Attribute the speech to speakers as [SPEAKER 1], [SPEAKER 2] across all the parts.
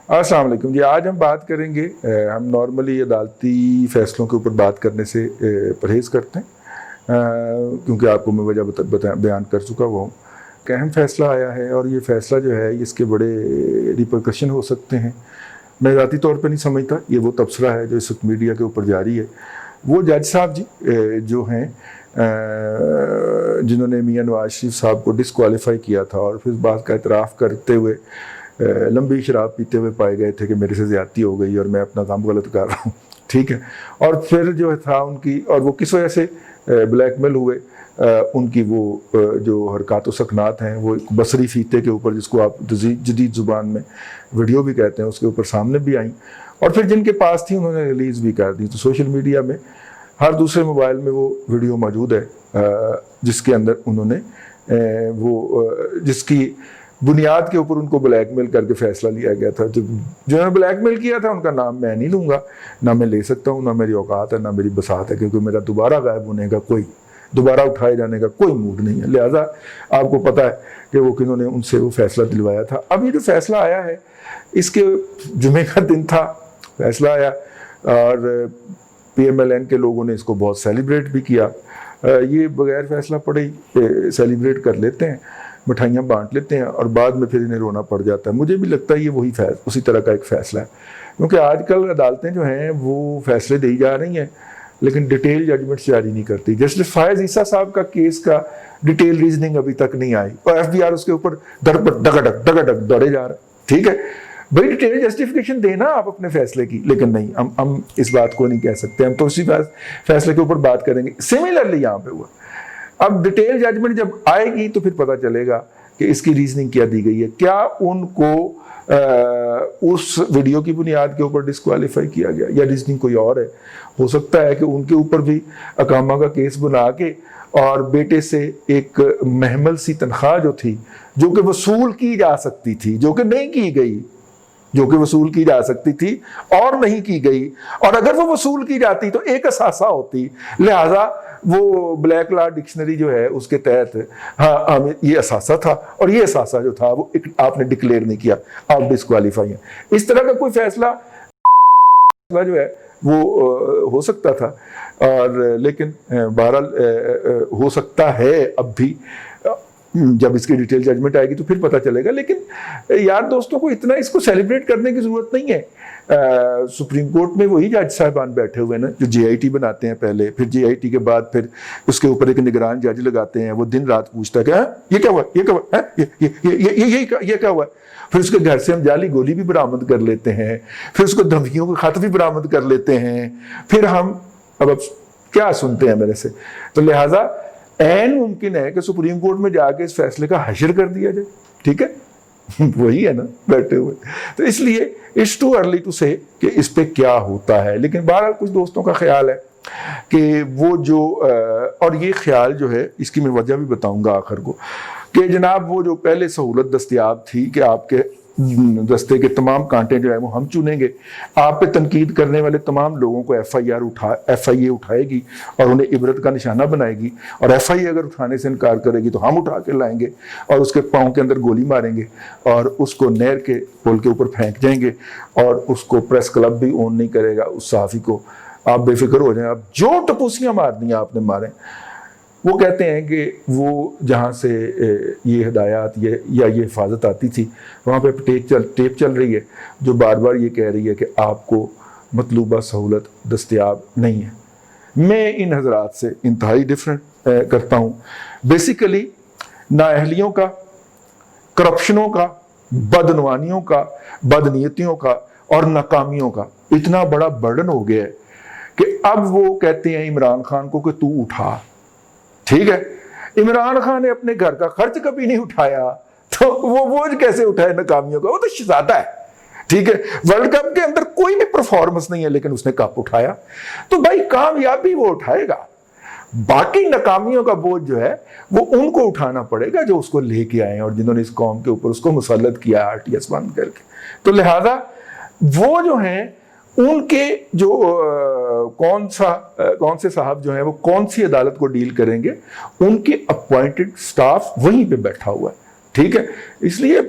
[SPEAKER 1] السلام علیکم جی، آج ہم بات کریں گے، ہم نارملی عدالتی فیصلوں کے اوپر بات کرنے سے پرہیز کرتے ہیں کیونکہ آپ کو میں وجہ بیان کر چکا ہوا ہوں کہ اہم فیصلہ آیا ہے اور یہ فیصلہ جو ہے اس کے بڑے ریپرکشن ہو سکتے ہیں۔ میں ذاتی طور پہ نہیں سمجھتا، یہ وہ تبصرہ ہے جو اس وقت میڈیا کے اوپر جاری ہے۔ وہ جج صاحب جی جو ہیں جنہوں نے میاں نواز شریف صاحب کو ڈسکوالیفائی کیا تھا اور پھر اس بات کا اعتراف کرتے ہوئے لمبی شراب پیتے ہوئے پائے گئے تھے کہ میرے سے زیادتی ہو گئی اور میں اپنا کام غلط کر رہا ہوں، ٹھیک ہے۔ اور پھر جو تھا ان کی، اور وہ کس وجہ سے بلیک میل ہوئے، ان کی وہ جو حرکات و سکنات ہیں وہ بصری فیتے کے اوپر، جس کو آپ جدید زبان میں ویڈیو بھی کہتے ہیں، اس کے اوپر سامنے بھی آئیں، اور پھر جن کے پاس تھی انہوں نے ریلیز بھی کر دی۔ تو سوشل میڈیا میں ہر دوسرے موبائل میں وہ ویڈیو موجود ہے جس کے اندر انہوں نے جس کی بنیاد کے اوپر ان کو بلیک میل کر کے فیصلہ لیا گیا تھا۔ جنہوں نے بلیک میل کیا تھا ان کا نام میں نہیں لوں گا، نہ میں لے سکتا ہوں، نہ میری اوقات ہے، نہ میری بساط ہے، کیونکہ میرا دوبارہ غائب ہونے کا دوبارہ اٹھائے جانے کا کوئی موڈ نہیں ہے۔ لہٰذا آپ کو پتہ ہے کہ وہ کنہوں نے ان سے وہ فیصلہ دلوایا تھا۔ اب یہ جو فیصلہ آیا ہے، اس کے جمعے کا دن تھا، فیصلہ آیا اور پی ایم ایل این کے لوگوں نے اس کو بہت سیلیبریٹ بھی کیا۔ یہ بغیر فیصلہ پڑے ہی سیلیبریٹ کر لیتے ہیں، مٹھائیاں بانٹ لیتے ہیں اور بعد میں پھر انہیں رونا پڑ جاتا ہے۔ مجھے بھی لگتا ہے یہ اسی طرح کا ایک فیصلہ ہے، کیونکہ آج کل عدالتیں جو ہیں وہ فیصلے دی جا رہی ہیں لیکن ڈیٹیل ججمنٹس جاری نہیں کرتی۔ جسٹس فائز عیسیٰ صاحب کا کیس کا ڈیٹیل ریزننگ ابھی تک نہیں آئی اور ایف بی آر اس کے اوپر ڈگڈک دوڑے جا رہا ہے، ٹھیک ہے۔ بھائی ڈیٹیل جسٹیفیکیشن دینا آپ اپنے فیصلے کی، لیکن نہیں، ہم اس بات کو نہیں کہہ سکتے، ہم تو اسی فیصلے کے اوپر بات کریں گے۔ سملرلی یہاں پہ ہوا، اب ڈیٹیل ججمنٹ جب آئے گی تو پھر پتہ چلے گا کہ اس کی ریزننگ کیا دی گئی ہے۔ کیا ان کو اس ویڈیو کی بنیاد کے اوپر ڈسکوالیفائی کیا گیا یا ریزننگ کوئی اور ہے؟ ہو سکتا ہے کہ ان کے اوپر بھی اقامہ کا کیس بنا کے اور بیٹے سے ایک محمل سی تنخواہ جو تھی، جو کہ وصول کی جا سکتی تھی، جو کہ نہیں کی گئی، جو کہ وصول کی جا سکتی تھی اور نہیں کی گئی، اور اگر وہ وصول کی جاتی تو ایک اثاثہ ہوتی، لہٰذا وہ بلیک لا ڈکشنری جو ہے اس کے تحت ہاں یہ اثاثہ تھا اور یہ اثاثہ جو تھا وہ آپ نے ڈکلیئر نہیں کیا، آپ ڈسکوالیفائی ہیں۔ اس طرح کا کوئی فیصلہ جو ہے وہ ہو سکتا تھا، اور لیکن بہرحال ہو سکتا ہے اب بھی، جب اس کی ڈیٹیل ججمنٹ آئے گی تو پھر پتہ چلے گا۔ لیکن یار دوستوں کو اتنا اس کو سیلیبریٹ کرنے کی ضرورت نہیں ہے۔ سپریم کورٹ میں وہی جج صاحبان بیٹھے ہوئے نا جو جے آئی ٹی بناتے ہیں پہلے، پھر جے آئی ٹی کے بعد پھر اس کے اوپر ایک نگران جج لگاتے ہیں، وہ دن رات پوچھتا ہے کہ یہ کیا ہوا، یہ کیا ہوا، یہ کیا ہوا۔ پھر اس کے گھر سے ہم جعلی گولی بھی برآمد کر لیتے ہیں، پھر اس کو دھمکیوں کے خط بھی برآمد کر لیتے ہیں، پھر ہم اب کیا سنتے ہیں میرے سے۔ تو لہٰذا عین ممکن ہے کہ سپریم کورٹ میں جا کے اس فیصلے کا حشر کر دیا جائے، ٹھیک ہے، وہی ہے نا بیٹھے ہوئے۔ تو اس لیے اٹس ٹو ارلی ٹو سے کہ اس پہ کیا ہوتا ہے، لیکن بہرحال کچھ دوستوں کا خیال ہے کہ وہ جو اور یہ خیال جو ہے اس کی میں وجہ بھی بتاؤں گا آخر کو، کہ جناب وہ جو پہلے سہولت دستیاب تھی کہ آپ کے دستے کے تمام کانٹے جو ہے وہ ہم چنیں گے، آپ پہ تنقید کرنے والے تمام لوگوں کو ایف آئی اے اٹھائے گی اور انہیں عبرت کا نشانہ بنائے گی، اور ایف آئی اے اگر اٹھانے سے انکار کرے گی تو ہم اٹھا کے لائیں گے اور اس کے پاؤں کے اندر گولی ماریں گے اور اس کو نہر کے پل کے اوپر پھینک جائیں گے، اور اس کو پریس کلب بھی اون نہیں کرے گا اس صحافی کو۔ آپ بے فکر ہو جائیں، آپ جو ٹپوسیاں مارنی ہیں آپ نے ماریں۔ وہ کہتے ہیں کہ وہ جہاں سے یہ ہدایات یا یہ حفاظت آتی تھی وہاں پہ ٹیپ چل رہی ہے جو بار بار یہ کہہ رہی ہے کہ آپ کو مطلوبہ سہولت دستیاب نہیں ہے۔ میں ان حضرات سے انتہائی ڈیفرنٹ کرتا ہوں۔ بیسیکلی نااہلیوں کا، کرپشنوں کا، بدعنوانیوں کا، بدنیتیوں کا اور ناکامیوں کا اتنا بڑا برڈن ہو گیا ہے کہ اب وہ کہتے ہیں عمران خان کو کہ تو اٹھا، ٹھیک ہے۔ عمران خان نے اپنے گھر کا خرچ کبھی نہیں اٹھایا تو وہ بوجھ کیسے اٹھائے ناکامیوں کا؟ وہ تو شہزادہ ہے، ٹھیک ہے۔ ورلڈ کپ کے اندر کوئی بھی پرفارمنس نہیں ہے لیکن اس نے کپ اٹھایا، تو بھائی کامیابی وہ اٹھائے گا، باقی ناکامیوں کا بوجھ جو ہے وہ ان کو اٹھانا پڑے گا جو اس کو لے کے آئے اور جنہوں نے اس قوم کے اوپر اس کو مسلط کیا آر ٹی ایس بند کر کے۔ تو لہٰذا وہ جو ہیں ان کے جو کون سے صاحب جو ہیں وہ کون سی عدالت کو ڈیل کریں گے، ان کے اپوائنٹڈ سٹاف وہیں پہ بیٹھا ہوا ہے، ٹھیک ہے۔ اس لیے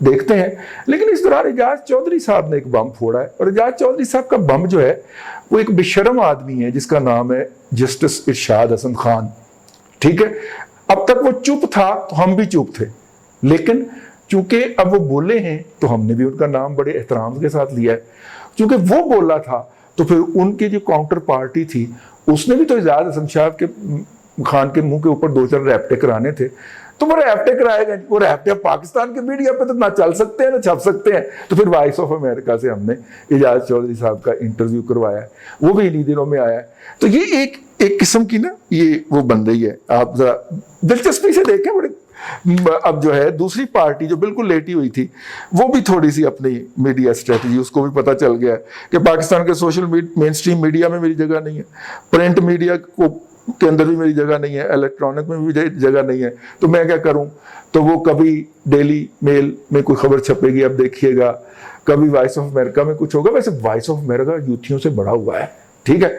[SPEAKER 1] دیکھتے ہیں. لیکن اس دوران اعجاز چودھری صاحب نے ایک بم پھوڑا ہے, اور اعجاز چودھری صاحب کا بم جو ہے وہ ایک بے شرم آدمی ہے جس کا نام ہے جسٹس ارشاد حسن خان. ٹھیک ہے, اب تک وہ چپ تھا تو ہم بھی چپ تھے, لیکن چونکہ اب وہ بولے ہیں تو ہم نے بھی ان کا نام بڑے احترام کے ساتھ لیا ہے. چونکہ وہ بولا تھا تو پھر ان کی جو کاؤنٹر پارٹی تھی اس نے بھی تو اعجاز حسن صاحب کے خان کے منہ کے اوپر 2-4 ریپٹے کرانے تھے, تو وہ ریپٹے کرائے گئے. وہ ریپٹے پاکستان کے میڈیا پہ تو نہ چل سکتے ہیں نہ چھپ سکتے ہیں. تو پھر وائس آف امریکہ سے ہم نے اعجاز چودھری صاحب کا انٹرویو کروایا ہے, وہ بھی انہی دنوں میں آیا ہے. تو یہ ایک قسم کی نا یہ وہ بن رہی ہے. آپ ذرا دلچسپی سے دیکھیں. بڑے اب جو ہے دوسری پارٹی جو بالکل لیٹی ہوئی تھی وہ بھی تھوڑی سی اپنی میڈیا اسٹریٹجی, اس کو بھی پتہ چل گیا کہ پاکستان کے سوشل مین اسٹریم میڈیا میں میری جگہ نہیں ہے, پرنٹ میڈیا کے اندر بھی میری جگہ نہیں ہے, الیکٹرانک میں بھی جگہ نہیں ہے, تو میں کیا کروں. تو وہ کبھی ڈیلی میل میں کوئی خبر چھپے گی, اب دیکھیے گا, کبھی وائس آف امریکہ میں کچھ ہوگا. ویسے وائس آف امریکہ یوتھیوں سے بڑا ہوا ہے. ٹھیک ہے,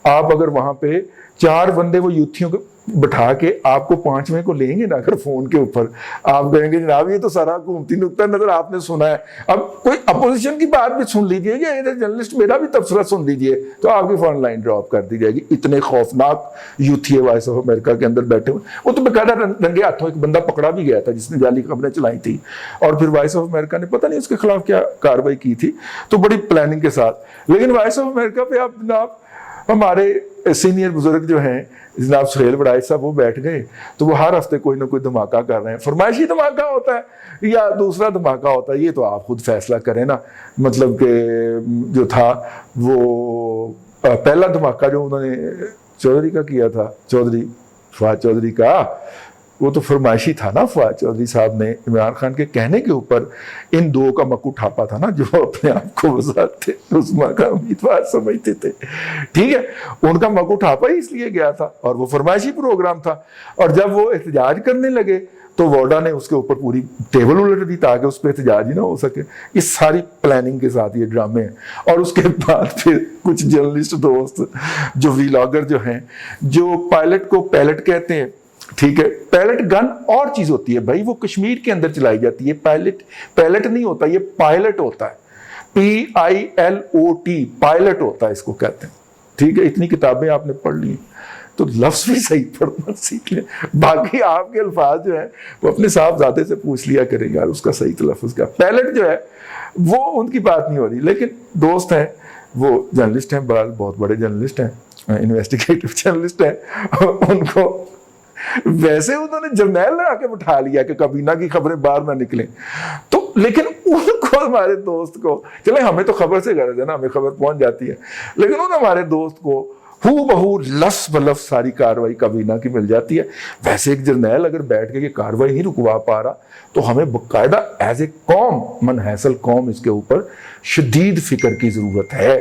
[SPEAKER 1] آپ اگر وہاں پہ 4 بندے وہ یوتھیوں کو بٹھا کے آپ کو 5ویں کو لیں گے نا اگر فون کے اوپر, آپ کہیں گے جناب یہ تو سارا حکومتی نقطہ نظر آپ نے سنا ہے, اب کوئی اپوزیشن کی بات بھی سن لیجئے, یا جرنلسٹ میرا بھی تبصرہ سن لیجئے, تو آپ کی فون لائن ڈراپ کر دی جائے گی. اتنے خوفناک یوتھی وائس آف امریکہ کے اندر بیٹھے ہوئے. وہ تو باقاعدہ رنگے ہاتھوں ایک بندہ پکڑا بھی گیا تھا جس نے جعلی خبریں چلائی تھی, اور پھر وائس آف امریکہ نے پتہ نہیں اس کے خلاف کیا کارروائی کی تھی, تو بڑی پلاننگ کے ساتھ. لیکن وائس آف امریکہ پہ آپ جناب ہمارے سینئر بزرگ جو ہیں جناب سہیل وڑائچ صاحب, وہ بیٹھ گئے تو وہ ہر ہفتے کوئی نہ کوئی دھماکہ کر رہے ہیں. فرمائشی دھماکہ ہوتا ہے یا دوسرا دھماکہ ہوتا ہے, یہ تو آپ خود فیصلہ کریں نا. مطلب کہ جو تھا وہ پہلا دھماکہ جو انہوں نے چودھری کا کیا تھا, فواد چودھری کا, وہ تو فرمائشی تھا نا. فواد چودھری صاحب نے عمران خان کے کہنے کے اوپر ان 2 کا مکو ٹھاپا تھا نا, جو اپنے آپ کو وزارت تھے عظمیٰ کا امیدوار سمجھتے تھے. ٹھیک ہے, ان کا مکو ٹھاپا ہی اس لیے گیا تھا, اور وہ فرمائشی پروگرام تھا. اور جب وہ احتجاج کرنے لگے تو ووڈا نے اس کے اوپر پوری ٹیبل الٹ دی تاکہ اس پہ احتجاج ہی نہ ہو سکے. یہ ساری پلاننگ کے ساتھ یہ ڈرامے ہیں. اور اس کے بعد پھر کچھ جرنلسٹ دوست جو ویلاگر جو ہیں, جو پائلٹ کو پیلٹ کہتے ہیں. ٹھیک ہے, پیلٹ گن اور چیز ہوتی ہے بھائی, وہ کشمیر کے اندر چلائی جاتی ہے. پیلٹ نہیں ہوتا, یہ پائلٹ ہوتا ہے, PILOT, پائلٹ ہوتا ہے اس کو کہتے ہیں. ٹھیک ہے, اتنی کتابیں آپ نے پڑھ لی تو لفظ بھی صحیح پڑھنا سیکھ لیں. باقی آپ کے الفاظ جو ہیں وہ اپنے صاحبزادے سے پوچھ لیا کریں یار اس کا صحیح تلفظ کیا. پیلٹ جو ہے وہ ان کی بات نہیں ہو رہی. لیکن دوست ہیں وہ جرنلسٹ ہیں, بہت بڑے جرنلسٹ ہیں, انویسٹیگیٹو جرنلسٹ ہیں, ان کو ویسے انہوں نے جرنیل لگا کے بٹھا لیا کہ کابینہ کی خبریں باہر نہ نکلیں. تو لیکن ان کو, ہمارے دوست کو, چلے ہمیں تو خبر سے غرض ہے نا, ہمیں خبر پہنچ جاتی ہے, لیکن ان ہمارے دوست کو ہو بہو لفظ بلفظ ساری کاروائی کابینہ کی مل جاتی ہے. ویسے ایک جرنیل اگر بیٹھ کے یہ کاروائی نہیں رکوا پا رہا تو ہمیں باقاعدہ ایز اے قوم, منحصل قوم, اس کے اوپر شدید فکر کی ضرورت ہے.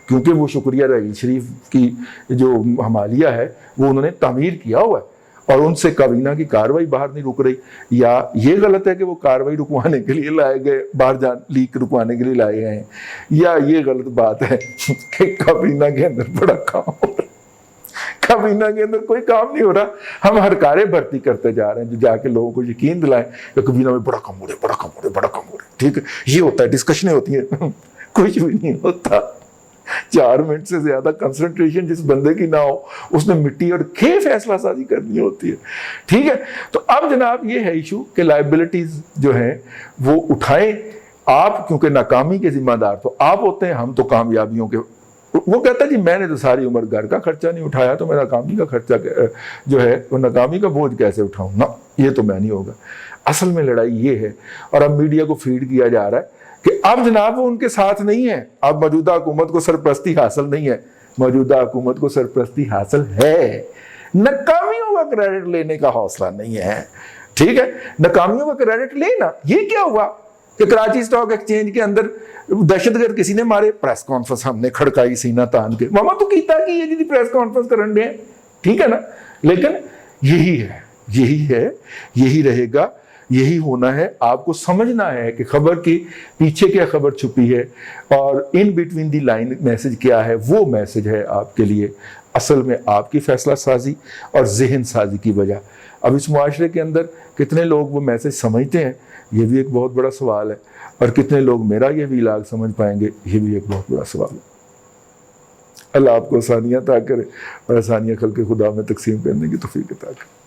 [SPEAKER 1] کیونکہ وہ شکریہ رئیس شریف کی جو ہمالیہ ہے وہ انہوں نے تعمیر کیا ہوا ہے, اور ان سے کابینہ کی کاروائی باہر نہیں رک رہی. یا یہ غلط ہے کہ وہ کاروائی رکوانے کے لیے لائے گئے, باہر لیک رکوانے کے لیے لائے گئے ہیں, یا یہ غلط بات ہے کہ کابینہ کے اندر بڑا کام ہو رہا ہے. کابینہ کے اندر کوئی کام نہیں ہو رہا, ہم ہر کارے بھرتی کرتے جا رہے ہیں جو جا کے لوگوں کو یقین دلائیں کہ کابینہ میں بڑا کام ہو رہا ہے, بڑا کام ہو رہا ہے, بڑا کام ہو رہا ہے. ٹھیک ہے, یہ ہوتا ہے, ڈسکشنیں ہوتی ہیں, کچھ بھی نہیں ہوتا. 4 منٹ سے زیادہ کنسنٹریشن جس بندے کی نہ ہو اس نے مٹی اور کھے فیصلہ سازی کرنی ہوتی ہے. ٹھیک ہے, تو اب جناب یہ ہے ایشو کہ لائبلٹیز جو ہیں وہ اٹھائیں آپ, کیونکہ ناکامی کے ذمہ دار تو آپ ہوتے ہیں, ہم تو کامیابیوں کے. وہ کہتا ہے جی میں نے تو ساری عمر گھر کا خرچہ نہیں اٹھایا تو میں ناکامی کا خرچہ جو ہے وہ ناکامی کا بوجھ کیسے اٹھاؤں نا, یہ تو میں نہیں ہوگا. اصل میں لڑائی یہ ہے, اور اب میڈیا کو فیڈ کیا جا رہا ہے کہ اب جناب وہ ان کے ساتھ نہیں ہے, اب موجودہ حکومت کو سرپرستی حاصل نہیں ہے. موجودہ حکومت کو سرپرستی حاصل ہے, ناکامیوں کا کریڈٹ لینے کا حوصلہ نہیں ہے. ٹھیک ہے, ناکامیوں کا کریڈٹ لینا. یہ کیا ہوا کہ کراچی اسٹاک ایکسچینج کے اندر دہشت گرد کسی نے مارے, پریس کانفرنس ہم نے کھڑکائی سینہ تان کے, ماما تو کیتا کہ یہ جی پریس کانفرنس کرن دے. ٹھیک ہے نا, لیکن یہی ہے, یہی رہے گا, یہی ہونا ہے. آپ کو سمجھنا ہے کہ خبر کی پیچھے کیا خبر چھپی ہے, اور in between the line message کیا ہے. وہ میسج ہے آپ کے لیے اصل میں آپ کی فیصلہ سازی اور ذہن سازی کی وجہ. اب اس معاشرے کے اندر کتنے لوگ وہ میسج سمجھتے ہیں، یہ بھی ایک بہت بڑا سوال ہے، اور کتنے لوگ میرا یہ ویلاگ سمجھ پائیں گے، یہ بھی ایک بہت بڑا سوال ہے. اللہ آپ کو آسانیاں عطا کرے اور آسانیاں خلق خدا میں تقسیم کرنے کی توفیق عطا کرے.